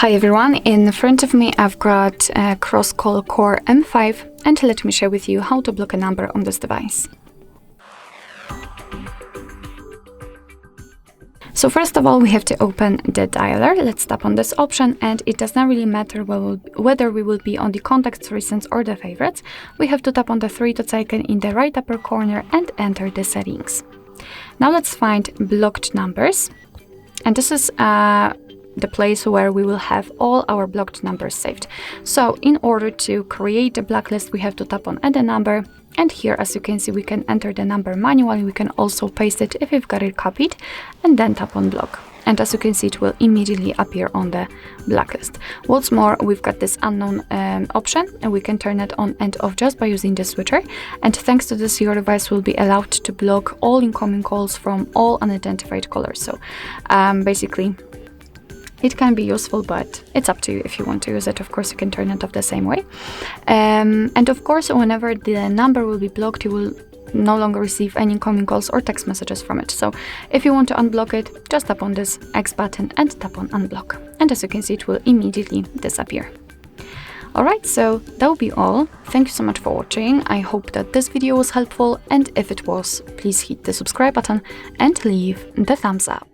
Hi everyone, in front of me I've got CROSSCALL Core M5 and let me share with you how to block a number on this device. So first of all, we have to open the dialer. Let's tap on this option, and it does not really matter whether we will be on the contacts, recents or the favorites. We have to tap on the three dots icon in the right upper corner and enter the settings. Now let's find blocked numbers, and this is the place where we will have all our blocked numbers saved. So in order to create a blacklist, we have to tap on add a number, and here, as you can see, we can enter the number manually. We can also paste it if we've got it copied, and then tap on block. And as you can see, it will immediately appear on the blacklist. What's more, we've got this unknown option, and we can turn it on and off just by using the switcher. And thanks to this, your device will be allowed to block all incoming calls from all unidentified callers. So basically, it can be useful, but it's up to you if you want to use it. Of course, you can turn it off the same way. And of course, whenever the number will be blocked, you will no longer receive any incoming calls or text messages from it. So if you want to unblock it, just tap on this X button and tap on unblock. And as you can see, it will immediately disappear. Alright, so that will be all. Thank you so much for watching. I hope that this video was helpful, and if it was, please hit the subscribe button and leave the thumbs up.